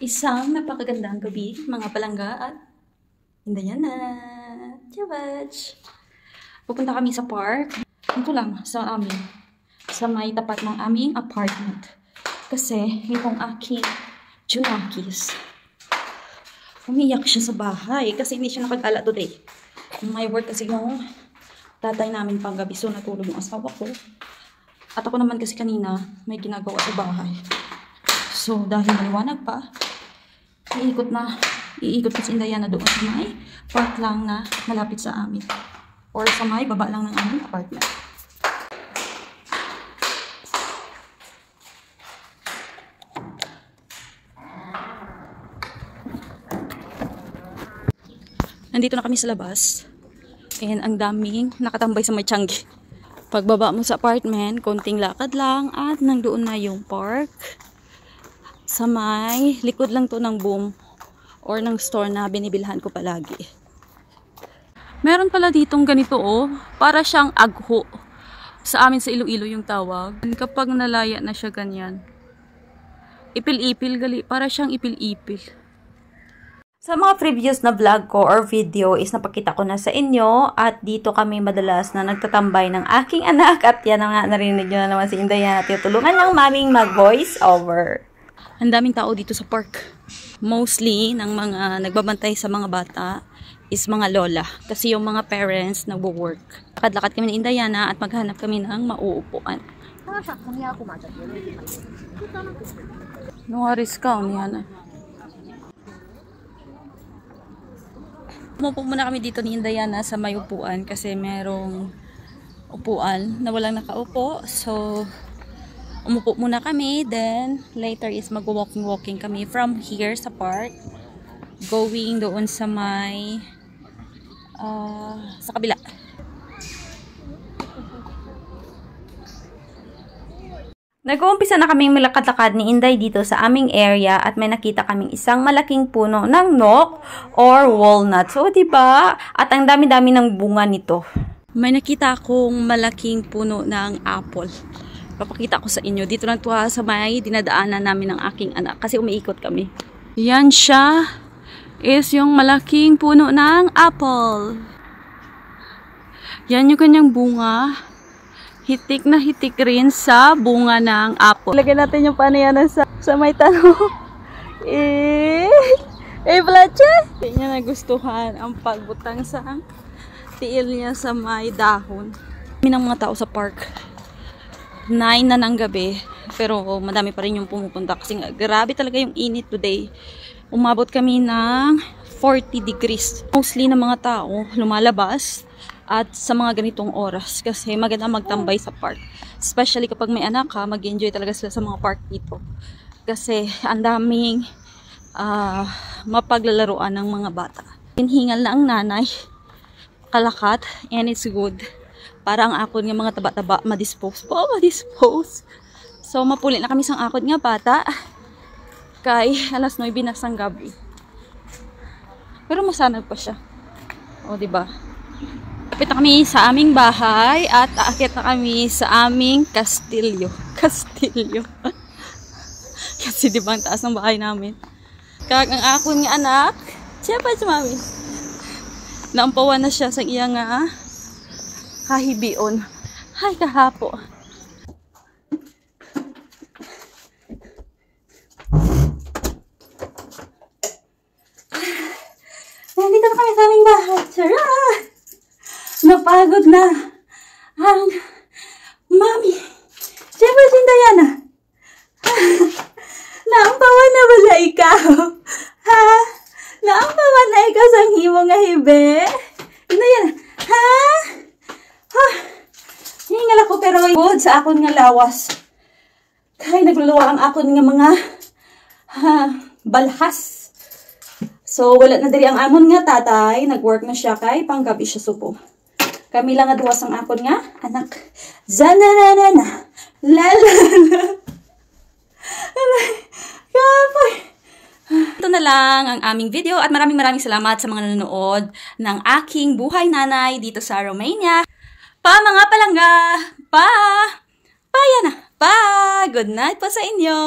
Isang napakagandang gabi, mga palangga at hindayan na. Tiyabach! Pupunta kami sa park. Ito lang, sa amin. Sa may tapat ng aming apartment. Kasi, yung aking Junakis. Umiyak siya sa bahay kasi hindi siya nakagala today. May work kasi yung tatay namin pang gabi. So, natulog yung asawa ko. At ako naman kasi kanina, may ginagawa sa bahay. So, dahil maliwanag pa, iikot kasi Indaya na doon sa may park lang na malapit sa amin. Or sa may baba lang ng aming apartment. Nandito na kami sa labas. And ang daming nakatambay sa may Changi. Pagbaba mo sa apartment, konting lakad lang at nandoon na yung park. Sa may likod lang to ng boom or ng store na binibilhan ko palagi. Meron pala ditong ganito para siyang agho. Sa amin sa Iloilo yung tawag. Kapag nalaya na siya ganyan. Ipil-ipil gali, para siyang ipil-ipil. Sa mga previous na vlog ko or video is napakita ko na sa inyo at dito kami madalas na nagtatambay ng aking anak at yan na nga narinig nyo na naman si Indaya na tinutulungan ng maming mag-voice over. Ang daming tao dito sa park. Mostly, ng mga nagbabantay sa mga bata is mga lola. Kasi yung mga parents nagwo-work. Lakad-lakad kami ni Indayana at maghanap kami ng mauupuan. Nuwaris ka, Indayana. Umupo muna kami dito ni Indayana sa may upuan kasi merong upuan na walang nakaupo. So, umupo muna kami, then later is mag-walking kami from here sa park going doon sa may sa kabila. Nag-uumpisa na kaming malakad-lakad ni Inday dito sa aming area at may nakita kaming isang malaking puno ng nok or walnut. So, diba? At ang dami-dami ng bunga nito. May nakita akong malaking puno ng apple. Papakita ko sa inyo. Dito lang ito sa may dinadaanan namin ng aking anak. Kasi umiikot kami. Yan siya. Is yung malaking puno ng apple. Yan yung kanyang bunga. Hitik na hitik rin sa bunga ng apple. Lagyan natin yung panayanan sa may tanong. Plache! Hindi niya nagustuhan ang pagbutang sa tiil niya sa may dahon. Kami ng mga tao sa park. 9 na ng gabi, pero madami pa rin yung pumupunta kasi grabe talaga yung init today. Umabot kami ng 40 degrees. Mostly ng mga tao lumalabas at sa mga ganitong oras kasi maganda magtambay sa park. Especially kapag may anak ka, mag-enjoy talaga sila sa mga park dito. Kasi ang daming mapaglalaruan ng mga bata. Hinhingal na ang nanay, kalakat, and it's good. Para ang akod nga mga taba-taba ma-dispose. Ma-dispose. So, mapuli na kami sang akod nga bata. Kay alas 9 na sang gabi. Pero masanag pa siya. O, diba? Kapit na kami sa aming bahay at aakyat na kami sa aming kastilyo. Kastilyo. Kasi diba ang taas ng bahay namin. Kag ang akod nga anak, siyempre si mami. Naampawan na siya sa iya nga kahibion. Hay kahapo. Nandito na kami sa aming bahay. Charot! Napagod na ang mami. Siyempre si Indayana. Naampawan na wala ikaw. Ha? Naampawan na ikaw sa himo nga hibe. Indayana. Ha? Hingal ako pero good sa akon nga lawas. Kaya nagluluwa ang akon nga mga balhas. So, wala na diri ang amon nga tatay. Nag-work na siya kay panggabi siya supo. Kami lang aduwas ang akon nga anak. Zananana. Lalala. Kapay. Ito na lang ang aming video at maraming salamat sa mga nanonood ng aking buhay nanay dito sa Romania. Pa mga palangga! Pa! Pa yan na! Pa! Good night po sa inyo!